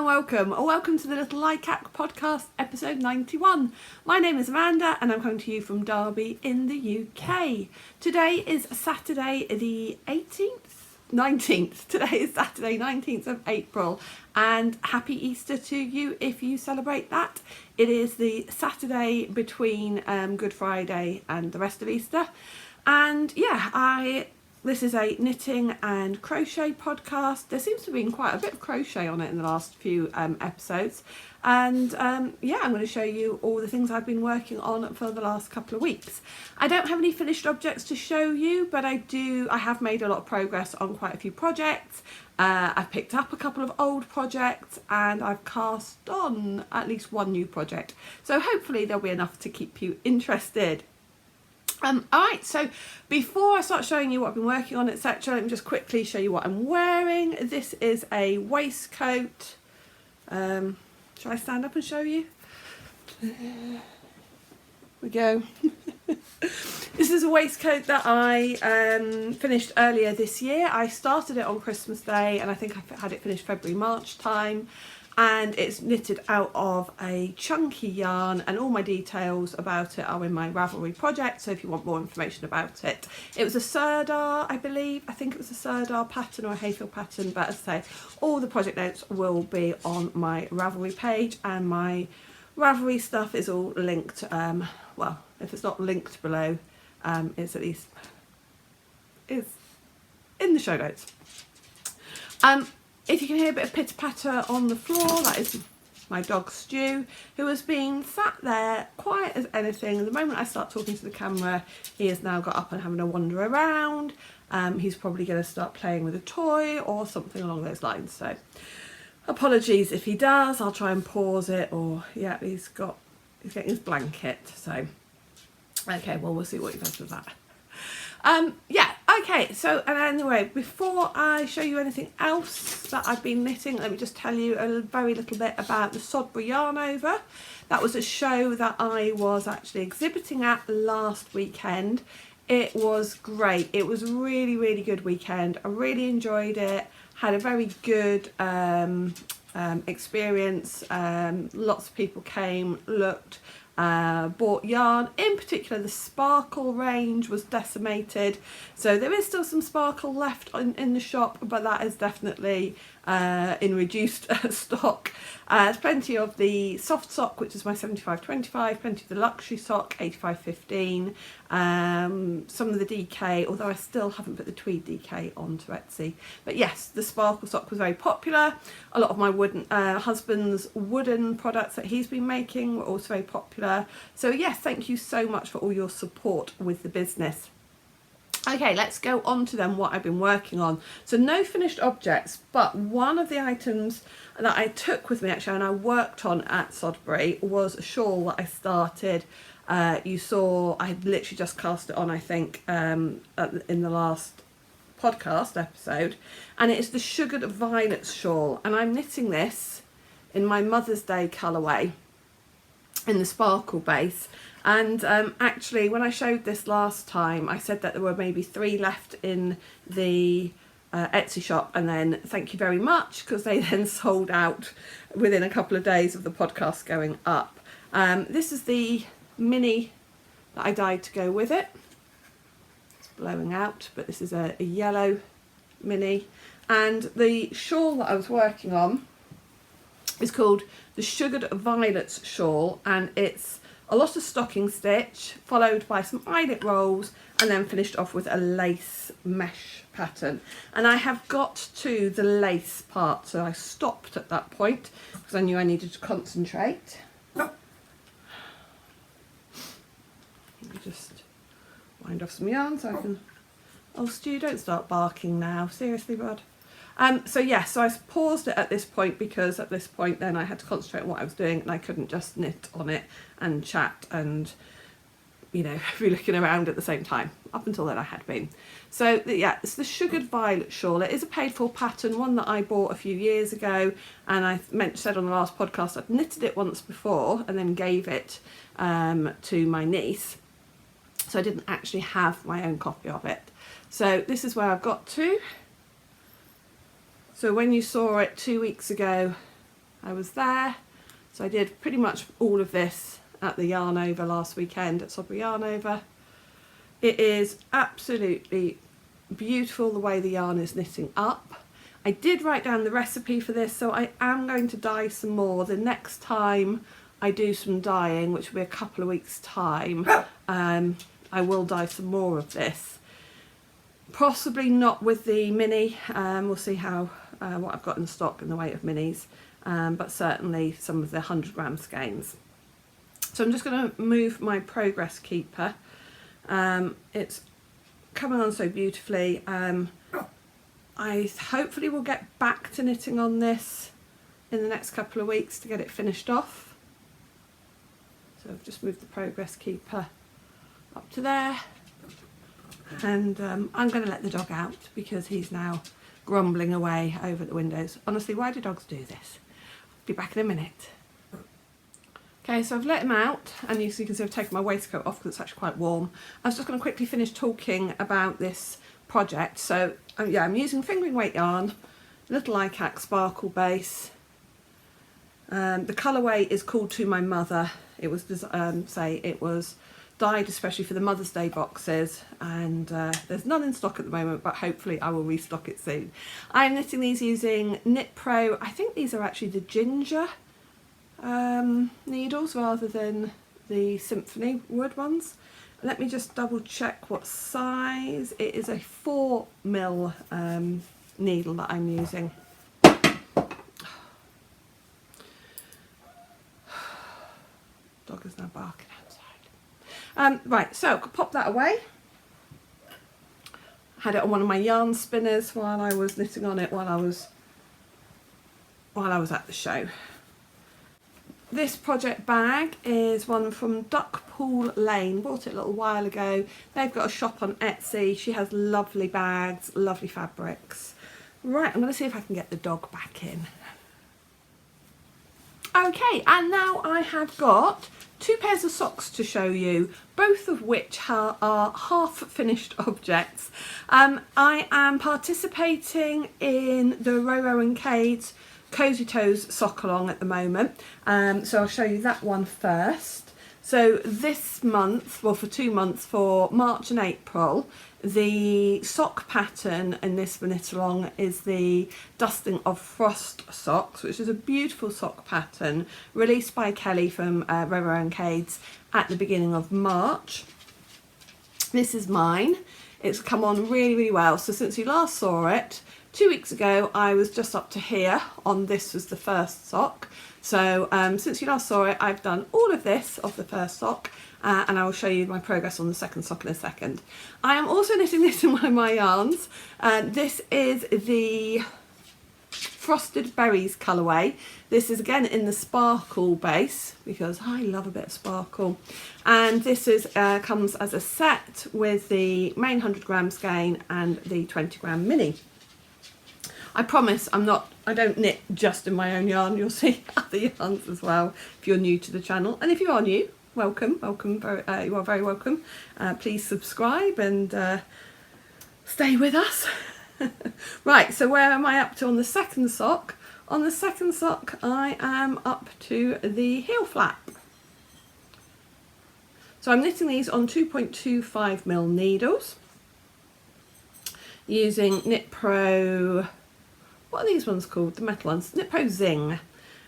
welcome, or welcome to the Little Likac Podcast, episode 91. My name is Amanda and I'm coming to you from Derby in the UK. Today is Saturday the 19th. Today is Saturday 19th of April, and happy Easter to you if you celebrate that. It is the Saturday between Good Friday and the rest of Easter. And yeah, this is a knitting and crochet podcast. There seems to have been quite a bit of crochet on it in the last few episodes. And yeah, I'm going to show you all the things I've been working on for the last couple of weeks. I don't have any finished objects to show you, but I have made a lot of progress on quite a few projects. I've picked up a couple of old projects and I've cast on at least one new project. So hopefully there'll be enough to keep you interested. Alright, so before I start showing you what I've been working on, etc., let me just quickly show you what I'm wearing. This is a waistcoat. Shall I stand up and show you? There we go. This is a waistcoat that I finished earlier this year. I started it on Christmas Day and I think I had it finished February, March time. And it's knitted out of a chunky yarn, and all my details about it are in my Ravelry project, so if you want more information about it. It was a Serdar, I believe. I think it was a Serdar pattern or a Hayfield pattern, but as I say, all the project notes will be on my Ravelry page, and my Ravelry stuff is all linked, well, if it's not linked below, it's at least it's in the show notes. If you can hear a bit of pitter-patter on the floor, that is my dog Stu, who has been sat there quiet as anything. The moment I start talking to the camera, he has now got up and having a wander around. He's probably going to start playing with a toy or something along those lines. So apologies if he does. I'll try and pause it. Or yeah, he's getting his blanket. So okay, well, we'll see what he does with that. Yeah, okay, so and anyway, before I show you anything else that I've been knitting, let me just tell you a very little bit about the Zauberball Yarn Over. That was a show that I was actually exhibiting at last weekend. It was great. It was a really, really good weekend. I really enjoyed it. Had a very good experience. Lots of people came, looked, bought yarn. In particular, the sparkle range was decimated, so there is still some sparkle left in the shop, but that is definitely in reduced stock. There's plenty of the soft sock, which is my 75/25, plenty of the luxury sock 85/15, some of the DK, although I still haven't put the tweed DK onto Etsy. But yes, the sparkle sock was very popular. A lot of my husband's wooden products that he's been making were also very popular. So yes, thank you so much for all your support with the business. Okay, let's go on to then what I've been working on. So no finished objects, but one of the items that I took with me actually and I worked on at Sodbury was a shawl that I started. You saw I had literally just cast it on, I think, in the last podcast episode, and it is the Sugared Violets shawl, and I'm knitting this in my Mother's Day colourway in the sparkle base. And actually, when I showed this last time, I said that there were maybe 3 left in the Etsy shop, and then thank you very much, because they then sold out within a couple of days of the podcast going up. This is the mini that I dyed to go with it. It's blowing out, but this is a yellow mini. And the shawl that I was working on is called the Sugared Violets shawl, and it's a lot of stocking stitch followed by some eyelet rolls and then finished off with a lace mesh pattern. And I have got to the lace part, so I stopped at that point because I knew I needed to concentrate. Let me just wind off some yarn so I can... Oh Stu, don't start barking now, seriously bud. So yes, so I paused it at this point because at this point then I had to concentrate on what I was doing and I couldn't just knit on it and chat and, you know, be looking around at the same time. Up until then I had been. So yeah, it's the Sugared Violet shawl. It is a paid for pattern, one that I bought a few years ago, and I said on the last podcast I'd knitted it once before and then gave it to my niece. So I didn't actually have my own copy of it. So this is where I've got to. So when you saw it 2 weeks ago, I was there. So I did pretty much all of this at the Yarn Over last weekend at Sodbury Yarn Over. It is absolutely beautiful the way the yarn is knitting up. I did write down the recipe for this, so I am going to dye some more. The next time I do some dyeing, which will be a couple of weeks' time, I will dye some more of this. Possibly not with the mini. We'll see how what I've got in stock in the way of minis, but certainly some of the 100 gram skeins. So I'm just going to move my progress keeper. It's coming on so beautifully. I hopefully will get back to knitting on this in the next couple of weeks to get it finished off. So I've just moved the progress keeper up to there, and I'm going to let the dog out because he's now grumbling away over the windows. Honestly, why do dogs do this? I'll be back in a minute. Okay, so I've let him out, and you can see I've taken my waistcoat off because it's actually quite warm. I was just going to quickly finish talking about this project. So yeah, I'm using fingering weight yarn, little Likac sparkle base. The colourway is called To My Mother. It was it was dyed especially for the Mother's Day boxes, and there's none in stock at the moment, but hopefully I will restock it soon. I'm knitting these using Knit Pro. I think these are actually the ginger needles rather than the symphony wood ones. Let me just double check what size. It is a 4mm needle that I'm using. Dog is now barking outside. Right, so I could pop that away. I had it on one of my yarn spinners while I was knitting on it while I was at the show. This project bag is one from Duckpool Lane. Bought it a little while ago. They've got a shop on Etsy. She has lovely bags, lovely fabrics. Right, I'm going to see if I can get the dog back in. Okay, and now I have got 2 pairs of socks to show you, both of which are half finished objects. I am participating in the Roro and Cade's Cozy Toes sock along at the moment, so I'll show you that one first. So this month, well for 2 months, for March and April, the sock pattern in this knit along is the Dusting of Frost socks, which is a beautiful sock pattern released by Kelly from Roro and Cade's at the beginning of March. This is mine. It's come on really, really well. So since you last saw it, 2 weeks ago, I was just up to here on this was the first sock. So since you last saw it, I've done all of this of the first sock, and I will show you my progress on the second sock in a second. I am also knitting this in one of my yarns. This is the Frosted Berries colourway. This is again in the sparkle base because I love a bit of sparkle, and this is comes as a set with the main 100 gram skein and the 20 gram mini. I promise I don't knit just in my own yarn. You'll see other yarns as well if you're new to the channel. And if you are new, welcome, you are very welcome. Please subscribe and stay with us. Right, so where am I up to on the second sock? On the second sock, I am up to the heel flap. So I'm knitting these on 2.25mm needles using Knit Pro. What are these ones called? The metal ones. Knit Pro Zing.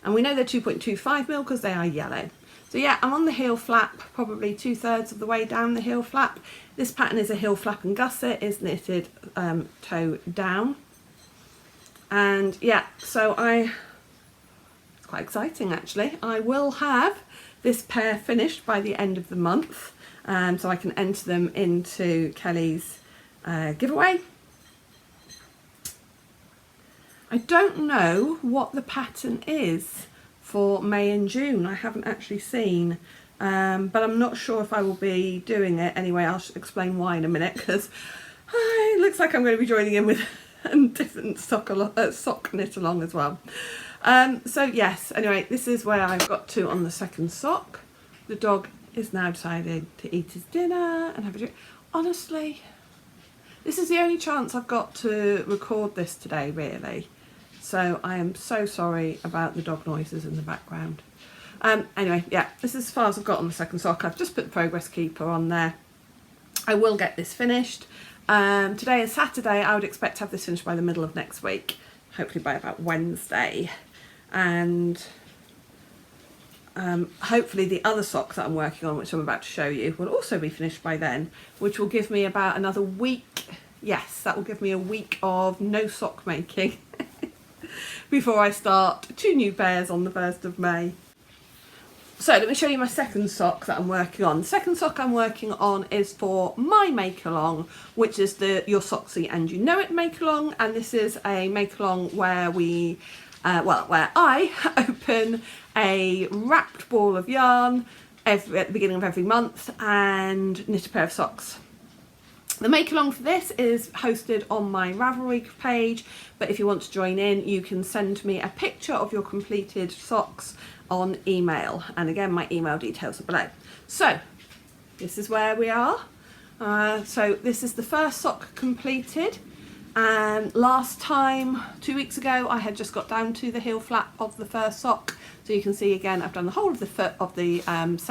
And we know they're 2.25mm because they are yellow. So yeah, I'm on the heel flap, probably 2/3 of the way down the heel flap. This pattern is a heel flap and gusset, is knitted toe down. And yeah, so it's quite exciting actually. I will have this pair finished by the end of the month, so I can enter them into Kelly's giveaway. I don't know what the pattern is for May and June. I haven't actually seen, but I'm not sure if I will be doing it. Anyway, I'll explain why in a minute, because it looks like I'm going to be joining in with a different sock knit along as well. So yes, anyway, this is where I've got to on the second sock. The dog is now decided to eat his dinner and have a drink. Honestly, this is the only chance I've got to record this today, really. So I am so sorry about the dog noises in the background. Anyway, yeah, this is as far as I've got on the second sock. I've just put the progress keeper on there. I will get this finished. Today is Saturday. I would expect to have this finished by the middle of next week, hopefully by about Wednesday. And hopefully the other sock that I'm working on, which I'm about to show you, will also be finished by then, which will give me about another week. Yes, that will give me a week of no sock making before I start 2 new pairs on the 1st of May. So let me show you my second sock that I'm working on. The second sock I'm working on is for my make along, which is the Your Socksy and You Know It make along, and this is a make along where we, where I open a wrapped ball of yarn at the beginning of every month and knit a pair of socks. The make along for this is hosted on my Ravelry page, but if you want to join in, you can send me a picture of your completed socks on email, and again my email details are below. So this is where we are. So this is the first sock completed, and last time 2 weeks ago I had just got down to the heel flap of the first sock, so you can see again I've done the whole of the foot of the first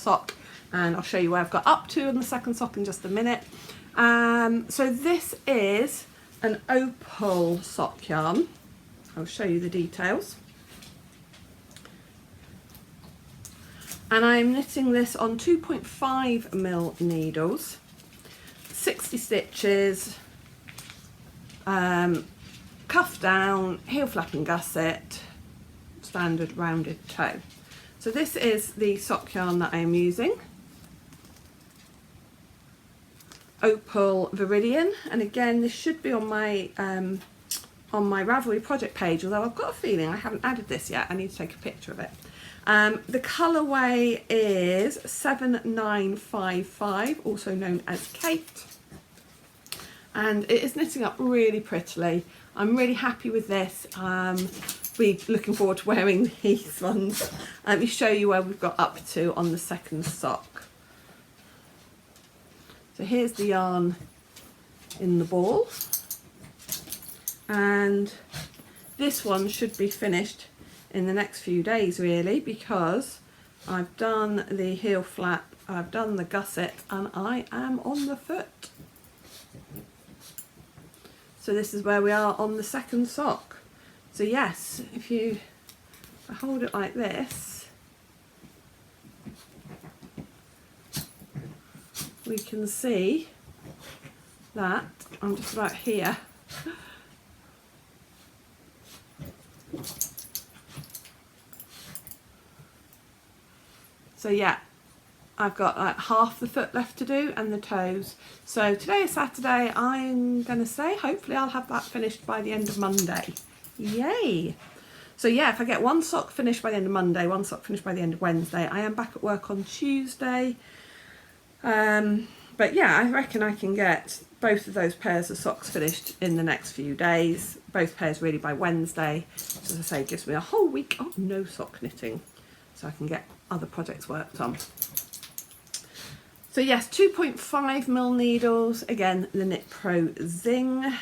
sock, and I'll show you where I've got up to in the second sock in just a minute. So this is an Opal sock yarn. I'll show you the details. And I'm knitting this on 2.5mm needles, 60 stitches, cuff down, heel flap and gusset, standard rounded toe. So this is the sock yarn that I am using. Opal Viridian, and again this should be on my Ravelry project page, although I've got a feeling I haven't added this yet. I need to take a picture of it. The colourway is 7955, also known as Kate, and it is knitting up really prettily. I'm really happy with this. We're looking forward to wearing these ones. Let me show you where we've got up to on the second sock. So here's the yarn in the ball, and this one should be finished in the next few days really, because I've done the heel flap, I've done the gusset, and I am on the foot. So this is where we are on the second sock. So yes, if I hold it like this, we can see that I'm just about here. So yeah, I've got like half the foot left to do and the toes. So today is Saturday. I'm going to say hopefully I'll have that finished by the end of Monday. Yay! So yeah, if I get one sock finished by the end of Monday, one sock finished by the end of Wednesday, I am back at work on Tuesday. But yeah, I reckon I can get both of those pairs of socks finished in the next few days. Both pairs really by Wednesday. So as I say, it gives me a whole week of no sock knitting, so I can get other projects worked on. So yes, 2.5mm needles, again the Knit Pro Zing.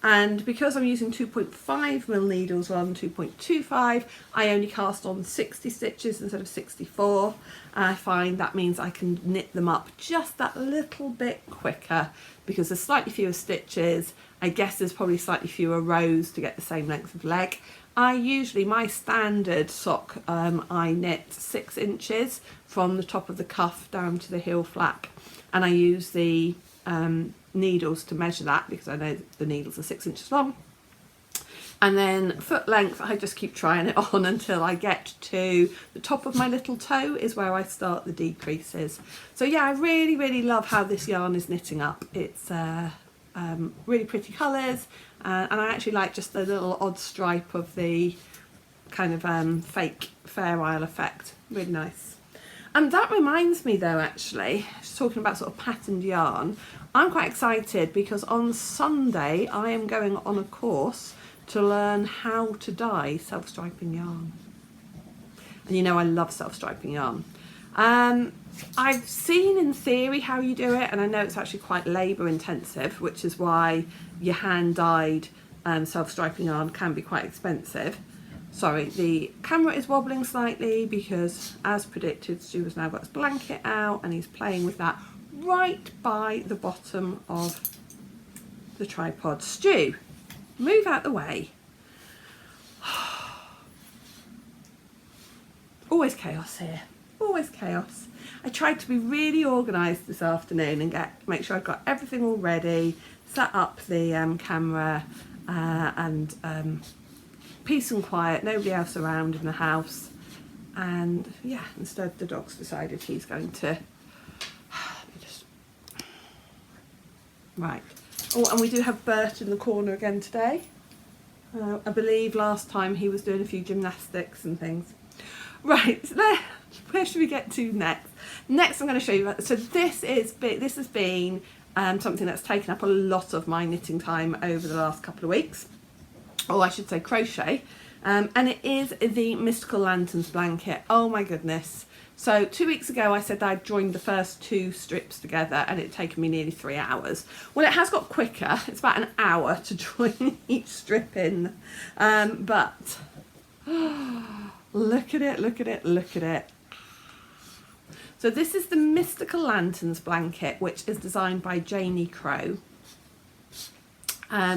And because I'm using 2.5mm needles rather than 2.25, I only cast on 60 stitches instead of 64. And I find that means I can knit them up just that little bit quicker because there's slightly fewer stitches. I guess there's probably slightly fewer rows to get the same length of leg. My standard sock, I knit 6 inches from the top of the cuff down to the heel flap, and I use the needles to measure that because I know the needles are 6 inches long. And then foot length, I just keep trying it on until I get to the top of my little toe is where I start the decreases. So yeah, I really love how this yarn is knitting up. It's really pretty colours, and I actually like just the little odd stripe of the kind of fake Fair Isle effect. Really nice. And that reminds me though, actually, just talking about sort of patterned yarn, I'm quite excited because on Sunday I am going on a course to learn how to dye self-striping yarn. And you know I love self-striping yarn. I've seen in theory how you do it, and I know it's actually quite labour intensive, which is why your hand dyed self-striping yarn can be quite expensive. Sorry, the camera is wobbling slightly because, as predicted, Stu has now got his blanket out and he's playing with that right by the bottom of the tripod. Stu, move out the way. Always chaos here, always chaos. I tried to be really organised this afternoon and make sure I've got everything all ready, set up the camera and peace and quiet, nobody else around in the house, and yeah, instead the dog's decided he's going to, let me just, right. Oh, and we do have Bert in the corner again today. I believe last time he was doing a few gymnastics and things. Right, so where should we get to next? Next I'm going to show you, so this has been something that's taken up a lot of my knitting time over the last couple of weeks. Or I should say crochet, and it is the Mystical Lanterns blanket. Oh my goodness. So 2 weeks ago I said I'd joined the first 2 strips together and it'd taken me nearly 3 hours. Well, it has got quicker. It's about an hour to join each strip in, but look at it, look at it, look at it. So this is the Mystical Lanterns blanket, which is designed by Janie Crow.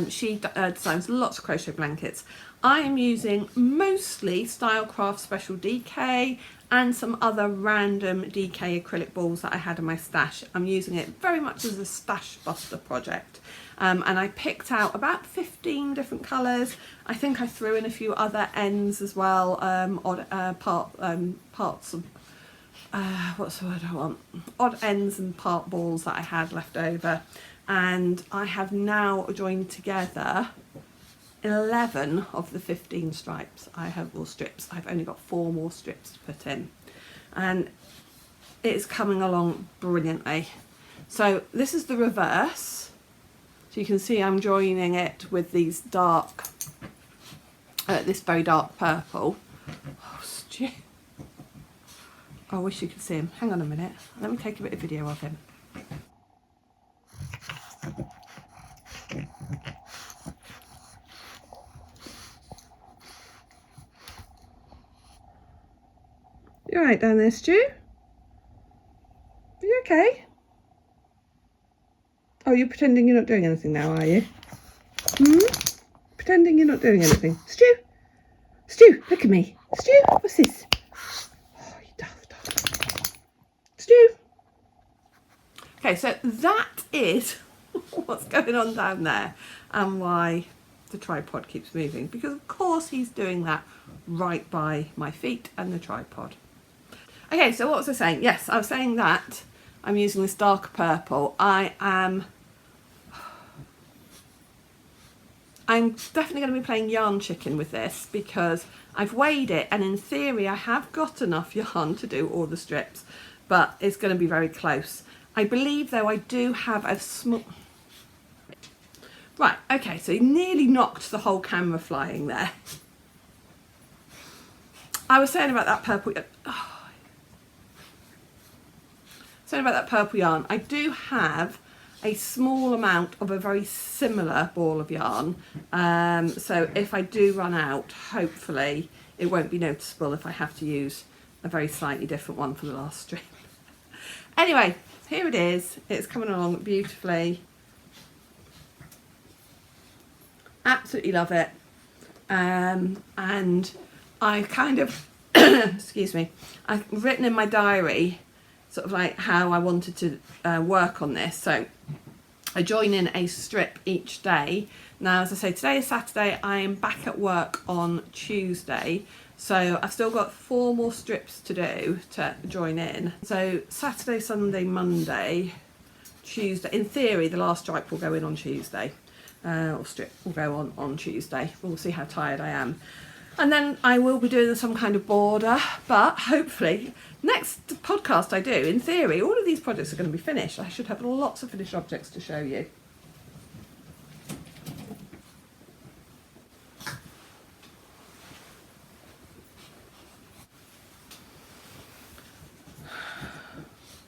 She designs lots of crochet blankets. I am using mostly Stylecraft Special DK and some other random DK acrylic balls that I had in my stash. I'm using it very much as a stash buster project. And I picked out about 15 different colours. I think I threw in a few other ends as well, parts of, what's the word I want? Odd ends and part balls that I had left over. And I have now joined together 11 of the 15 stripes I have, or strips. I've only got 4 more strips to put in, and it's coming along brilliantly. So this is the reverse. So you can see I'm joining it with these dark, this very dark purple. Oh, Stu. I wish you could see him. Hang on a minute. Let me take a bit of video of him. You alright down there, Stu? Are you okay? Oh, you're pretending you're not doing anything now, are you? Pretending you're not doing anything. Stu! Stu, look at me. Stu, what's this? Oh, you daft dog. Stu! Okay, so that is what's going on down there and why the tripod keeps moving, because of course he's doing that right by my feet and the tripod. Okay, so what was I saying? Yes, I was saying that I'm using this darker purple. I'm definitely going to be playing yarn chicken with this because I've weighed it, and in theory I have got enough yarn to do all the strips, but it's going to be very close. I believe though I do have a small... Right, okay, so he nearly knocked the whole camera flying there. I was saying about that purple... Saying about that purple yarn, I do have a small amount of a very similar ball of yarn, so if I do run out, hopefully it won't be noticeable if I have to use a very slightly different one for the last strip. Anyway, here it is. It's coming along beautifully. Absolutely love it. And I kind of excuse me, I've written in my diary sort of like how I wanted to work on this. So I join in a strip each day. Now, as I say, today is Saturday. I am back at work on Tuesday, so I've still got 4 more strips to do to join in. So Saturday, Sunday, Monday, Tuesday. In theory, the last stripe will go in on Tuesday, or strip will go on Tuesday. We'll see how tired I am. And then I will be doing some kind of border, but hopefully next podcast I do, in theory, all of these projects are going to be finished. I should have lots of finished objects to show you.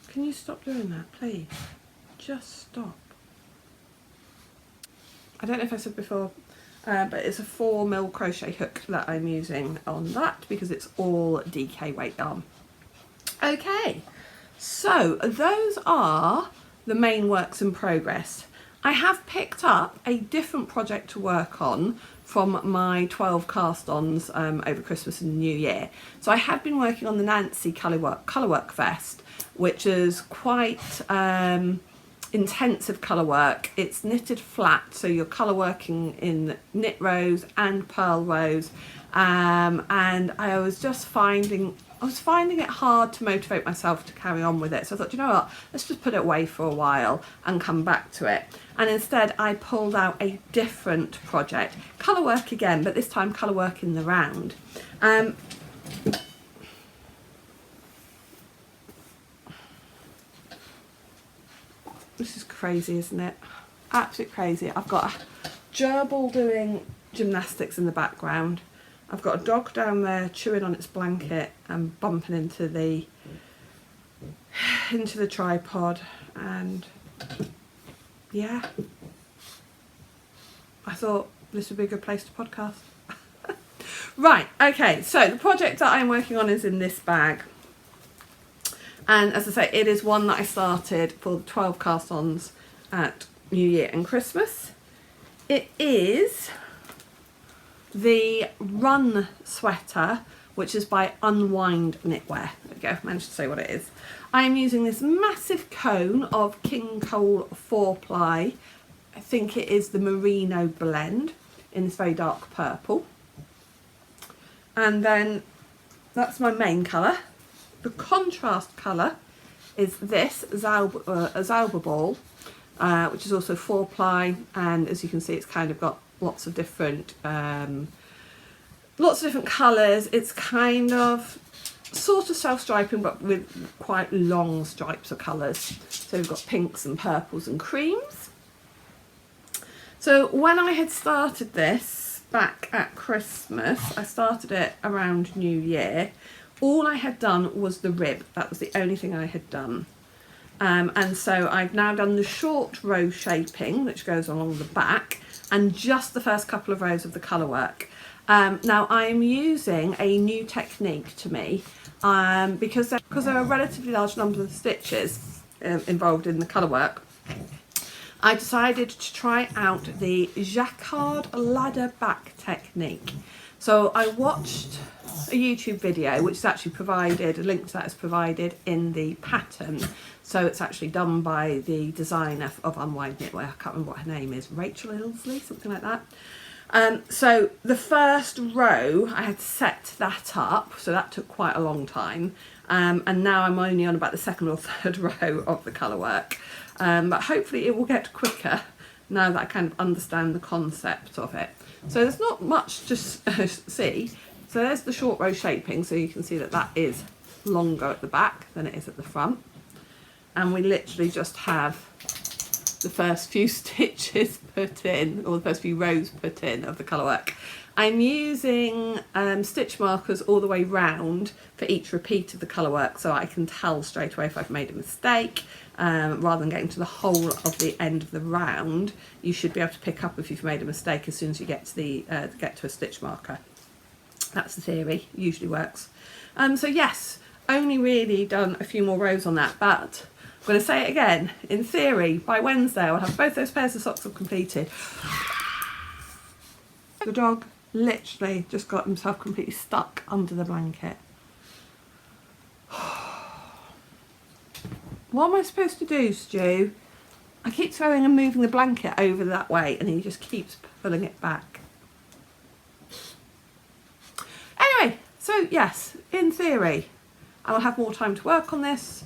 Can you stop doing that, please? Just stop. I don't know if I said before, but it's a 4mm crochet hook that I'm using on that because it's all DK weight yarn. Okay, so those are the main works in progress. I have picked up a different project to work on from my 12 cast-ons over Christmas and New Year. So I had been working on the Nancy colourwork vest, which is quite intensive colour work. It's knitted flat, so you're colour working in knit rows and purl rows, and I was finding it hard to motivate myself to carry on with it. So I thought, you know what, let's just put it away for a while and come back to it. And instead I pulled out a different project, colour work again, but this time colour work in the round. This is crazy, isn't it? Absolutely crazy. I've got a gerbil doing gymnastics in the background. I've got a dog down there chewing on its blanket and bumping into the tripod, and yeah, I thought this would be a good place to podcast. Right, okay, so the project that I'm working on is in this bag. And as I say, it is one that I started for the 12 cast-ons at New Year and Christmas. It is the Run sweater, which is by Unwind knitwear. There we go, managed to say what it is. I am using this massive cone of King Cole 4-ply. I think it is the Merino blend in this very dark purple. And then that's my main colour. The contrast colour is this Zauberball, which is also 4-ply, and as you can see, it's kind of got lots of different colours. It's kind of sort of self-striping, but with quite long stripes of colours. So we've got pinks and purples and creams. So when I had started this back at Christmas, I started it around New Year. All I had done was the rib. That was the only thing I had done. And so I've now done the short row shaping, which goes along the back, and just the first couple of rows of the colour work. Now I'm using a new technique to me, because there are a relatively large number of stitches involved in the colour work. I decided to try out the jacquard ladder back technique. So I watched a YouTube video, which is actually provided, a link to that is provided in the pattern. So it's actually done by the designer of Unwind knitwear. I can't remember what her name is, Rachel Ilsley, something like that. So the first row, I had to set that up, so that took quite a long time. And now I'm only on about the second or third row of the colour work. But hopefully it will get quicker now that I kind of understand the concept of it. So there's not much to see. So there's the short row shaping, so you can see that that is longer at the back than it is at the front. And we literally just have the first few stitches put in, or the first few rows put in of the colour work. I'm using stitch markers all the way round for each repeat of the colour work, so I can tell straight away if I've made a mistake. Rather than getting to the whole of the end of the round, you should be able to pick up if you've made a mistake as soon as you get to the get to a stitch marker. That's the theory, usually works. So yes, only really done a few more rows on that, but I'm going to say it again, in theory, by Wednesday I'll have both those pairs of socks completed. The dog literally just got himself completely stuck under the blanket. What am I supposed to do, Stu? I keep throwing and moving the blanket over that way and he just keeps pulling it back. Anyway, so yes, in theory, I will have more time to work on this.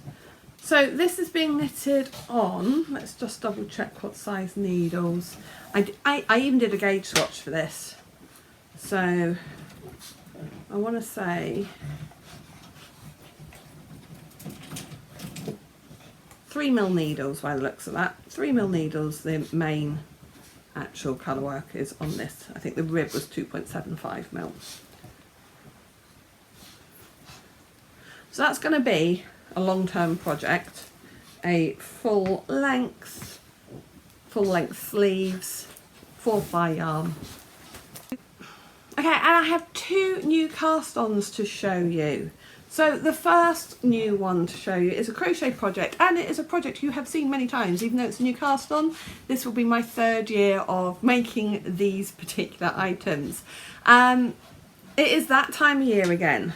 So this is being knitted on, let's just double check what size needles. I even did a gauge swatch for this. So I want to say 3mm needles by the looks of that. 3mm needles, the main actual colour work is on this. I think the rib was 2.75mm. So that's going to be a long-term project. A full length sleeves, 4-ply yarn, Okay, and I have 2 new cast-ons to show you. So the first new one to show you is a crochet project, and it is a project you have seen many times. Even though it's a new cast-on, this will be my 3rd year of making these particular items. It is that time of year again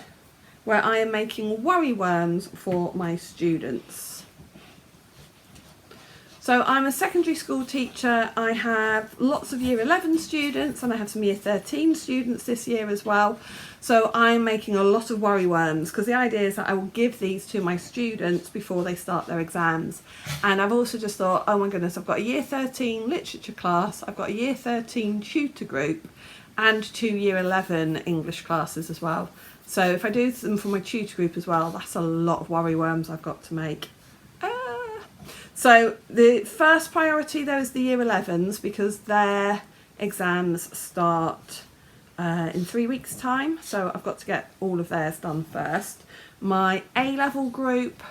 where I am making worry worms for my students. So I'm a secondary school teacher. I have lots of year 11 students and I have some year 13 students this year as well. So I'm making a lot of worry worms because the idea is that I will give these to my students before they start their exams. And I've also just thought, oh my goodness, I've got a year 13 literature class, I've got a year 13 tutor group and 2 year 11 English classes as well. So if I do them for my tutor group as well, that's a lot of worry worms I've got to make. So the first priority though is the year 11s because their exams start in 3 weeks time. So I've got to get all of theirs done first. My A-level group,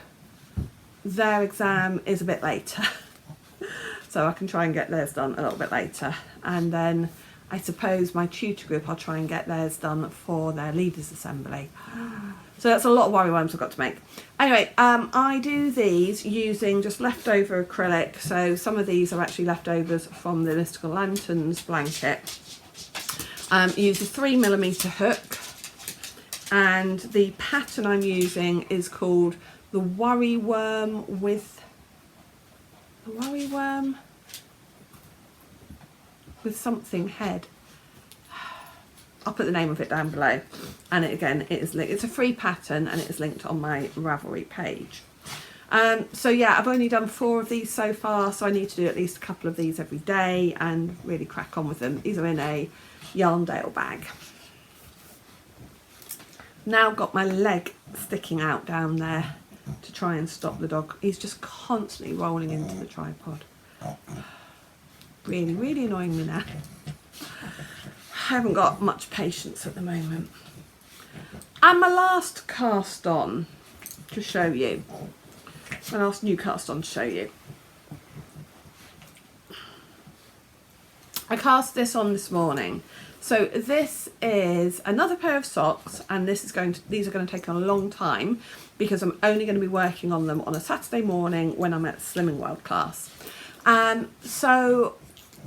their exam is a bit later. So I can try and get theirs done a little bit later. And then I suppose my tutor group, I'll try and get theirs done for their leaders assembly. So that's a lot of worry worms I've got to make. Anyway, I do these using just leftover acrylic. So some of these are actually leftovers from the Mystical Lanterns blanket. Use a 3mm hook. And the pattern I'm using is called the Worry Worm with something head. I'll put the name of it down below, and it's a free pattern and it is linked on my Ravelry page. So yeah, I've only done 4 of these so far, so I need to do at least a couple of these every day and really crack on with them. These are in a Yarndale bag. Now got my leg sticking out down there to try and stop the dog. He's just constantly rolling into the tripod. Really, really annoying me now. I haven't got much patience at the moment. And my last cast on to show you, my last new cast on to show you. I cast this on this morning. So this is another pair of socks, and these are going to take a long time because I'm only going to be working on them on a Saturday morning when I'm at Slimming World class. So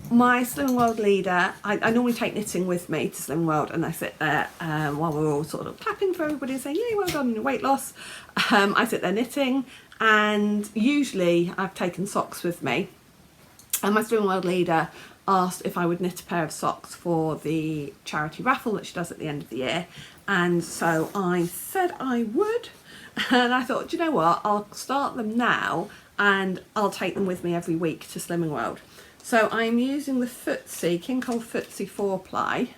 my Slimming World leader, I normally take knitting with me to Slimming World, and I sit there while we're all sort of clapping for everybody and saying, yay, well done on your weight loss. I sit there knitting, and usually I've taken socks with me. And my Slimming World leader asked if I would knit a pair of socks for the charity raffle that she does at the end of the year. And so I said I would. And I thought, do you know what, I'll start them now and I'll take them with me every week to Slimming World. So I'm using the Footsie, King Cole Footsie 4-ply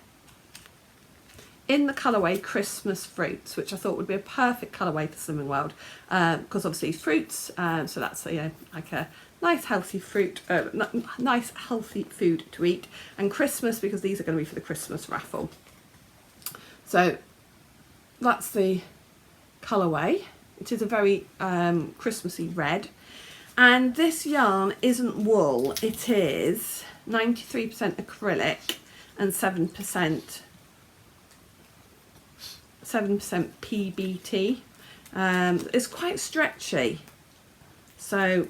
in the colourway Christmas Fruits, which I thought would be a perfect colourway for Slimming World because obviously it's fruits, so that's like a nice healthy fruit, nice healthy food to eat, and Christmas because these are going to be for the Christmas raffle. So that's the colourway. It is a very Christmassy red. And this yarn isn't wool, it is 93% acrylic and 7% PBT. It's quite stretchy. So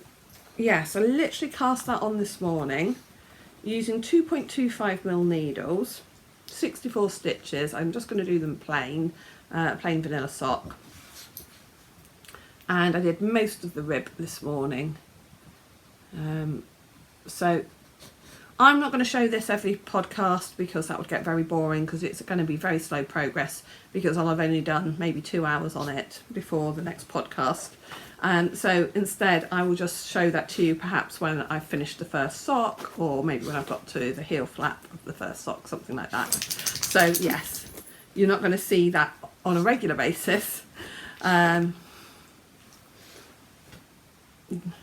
yes, I literally cast that on this morning using 2.25mm needles, 64 stitches. I'm just going to do them plain vanilla sock. And I did most of the rib this morning. So I'm not going to show this every podcast because that would get very boring, because it's going to be very slow progress because I'll have only done maybe 2 hours on it before the next podcast. So instead I will just show that to you perhaps when I've finished the first sock, or maybe when I've got to the heel flap of the first sock, something like that. So yes, you're not going to see that on a regular basis.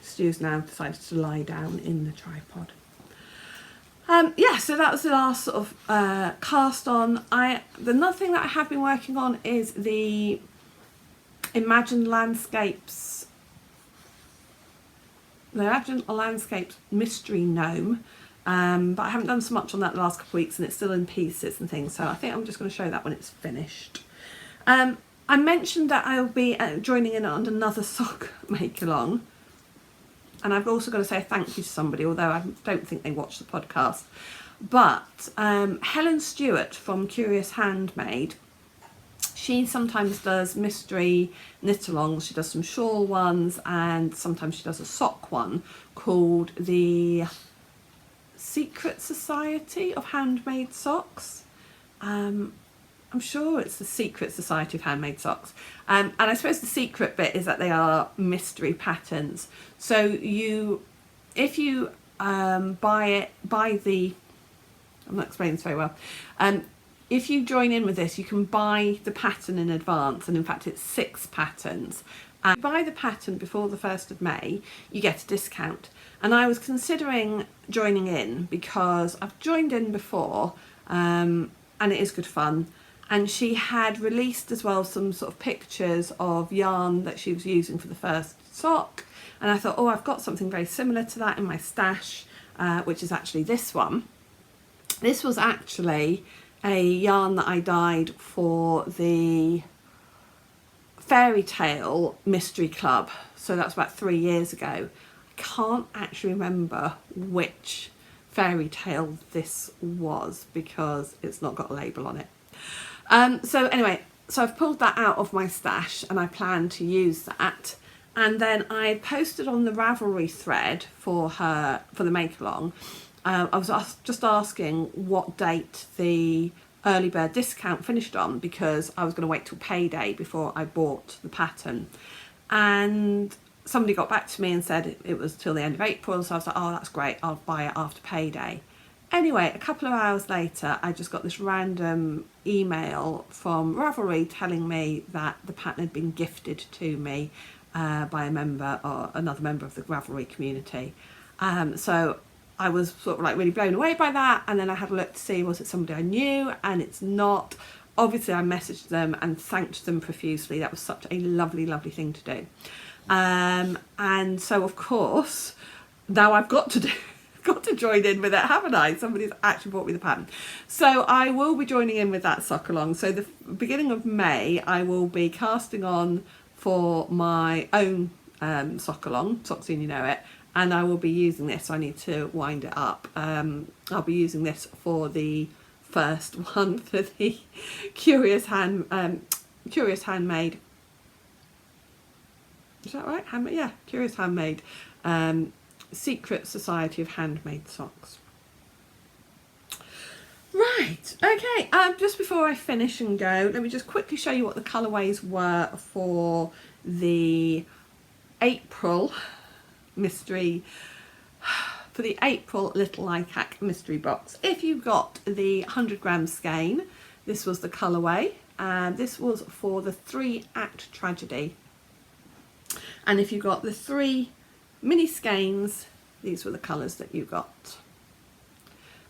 Stu's now decided to lie down in the tripod. Yeah, so that was the last sort of cast on. Another thing that I have been working on is the Imagined Landscapes, the Imagined Landscapes Mystery Gnome. but I haven't done so much on that the last couple of weeks, and it's still in pieces and things, so I think I'm just going to show that when it's finished. I mentioned that I'll be joining in on another sock make along, and I've also got to say a thank you to somebody, although I don't think they watch the podcast, but Helen Stewart from Curious Handmade, she sometimes does mystery knit-alongs. She does some shawl ones, and sometimes she does a sock one called the Secret Society of Handmade Socks. I'm sure it's the Secret Society of Handmade Socks. And I suppose the secret bit is that they are mystery patterns. So if you buy the, I'm not explaining this very well. If you join in with this, you can buy the pattern in advance, and in fact it's 6 patterns. And if you buy the pattern before the 1st of May, you get a discount. And I was considering joining in because I've joined in before, and it is good fun. And she had released as well some sort of pictures of yarn that she was using for the first sock. And I thought, oh, I've got something very similar to that in my stash, which is actually this one. This was actually a yarn that I dyed for the Fairy Tale Mystery Club. So that's about 3 years ago. I can't actually remember which fairy tale this was because it's not got a label on it. So anyway, so I've pulled that out of my stash and I plan to use that. And then I posted on the Ravelry thread for the make along. I was just asking what date the early bird discount finished on, because I was going to wait till payday before I bought the pattern. And somebody got back to me and said it was till the end of April. So I was like, oh, that's great, I'll buy it after payday. Anyway, a couple of hours later, I just got this random email from Ravelry telling me that the pattern had been gifted to me by a member, or another member of the Ravelry community. So I was sort of like really blown away by that, and then I had a look to see, was it somebody I knew, and it's not. Obviously I messaged them and thanked them profusely. That was such a lovely, lovely thing to do. And so of course, now I've got to join in with it, haven't I? Somebody's actually bought me the pattern. So I will be joining in with that sock along. So the beginning of May, I will be casting on for my own sock along, Socksy and You Know It, and I will be using this. So I need to wind it up. I'll be using this for the first one, for the Curious Handmade. Is that right? Handmade? Yeah, Curious Handmade. Secret Society of Handmade Socks. Right, okay, just before I finish and go, let me just quickly show you what the colourways were for the April mystery, for the April Little Likac mystery box. If you got the 100-gram skein, this was the colourway, and this was for the 3-act tragedy. And if you got the 3 mini skeins, these were the colours that you got.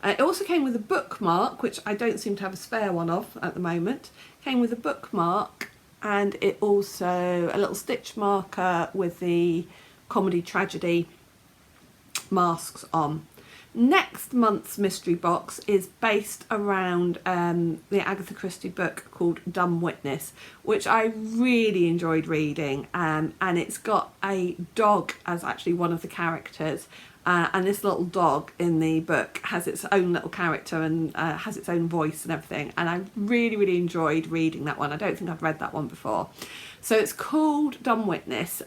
It also came with a bookmark, which I don't seem to have a spare one of at the moment. Came with a bookmark, and it also a little stitch marker with the comedy tragedy masks on. Next month's mystery box is based around the Agatha Christie book called Dumb Witness, which I really enjoyed reading, and it's got a dog as actually one of the characters, and this little dog in the book has its own little character and has its own voice and everything, and I really, really enjoyed reading that one. I don't think I've read that one before. So it's called Dumb Witness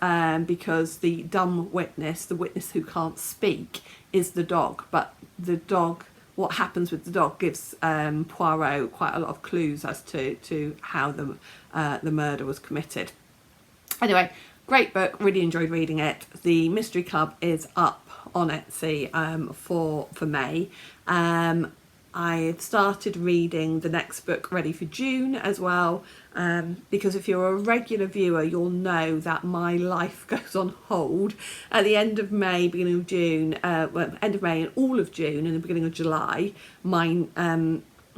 because the dumb witness, the witness who can't speak, is the dog, but the dog, what happens with the dog gives Poirot quite a lot of clues as to how the murder was committed. Anyway, great book, really enjoyed reading it. The Mystery Club is up on Etsy for May. I've started reading the next book, ready for June as well, because if you're a regular viewer, you'll know that my life goes on hold at the end of May, beginning of June, well, end of May and all of June and the beginning of July. My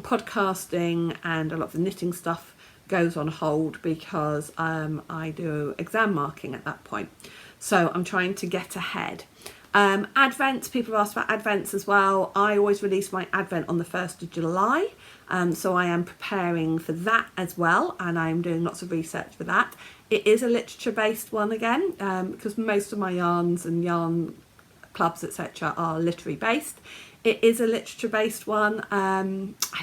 podcasting and a lot of the knitting stuff goes on hold because I do exam marking at that point. So I'm trying to get ahead. Advents, people have asked about Advents as well. I always release my Advent on the 1st of July. So I am preparing for that as well, and I'm doing lots of research for that. It is a literature based one again, because most of my yarns and yarn clubs, etc., are literary based. It is a literature based one. I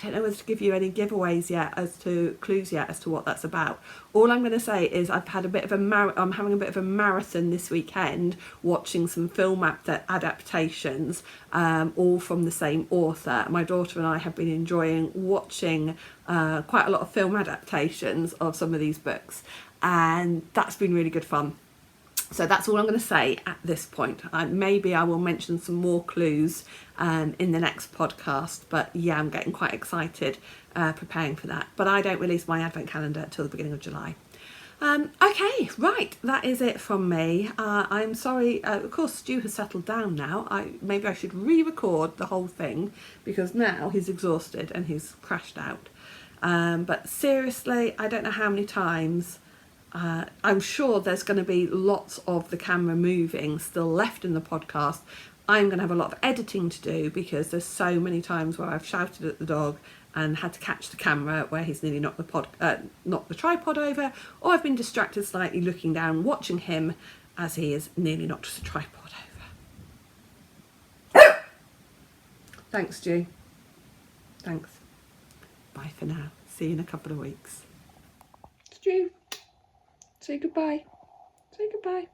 don't know whether to give you any giveaways yet, as to clues yet as to what that's about. All I'm going to say is I've had a bit of I'm having a bit of a marathon this weekend, watching some film adaptations, all from the same author. My daughter and I have been enjoying watching quite a lot of film adaptations of some of these books, and that's been really good fun. So that's all I'm going to say at this point. Maybe I will mention some more clues in the next podcast. But yeah, I'm getting quite excited preparing for that. But I don't release my advent calendar until the beginning of July. Okay, right, that is it from me. I'm sorry, of course Stu has settled down now. Maybe I should re-record the whole thing, because now he's exhausted and he's crashed out. But seriously, I don't know how many times... I'm sure there's going to be lots of the camera moving still left in the podcast. I'm going to have a lot of editing to do, because there's so many times where I've shouted at the dog and had to catch the camera where he's nearly knocked the tripod over, or I've been distracted slightly looking down watching him as he has nearly knocked the tripod over. Thanks, Stu. Thanks. Bye for now. See you in a couple of weeks. Stu. Say goodbye. Say goodbye.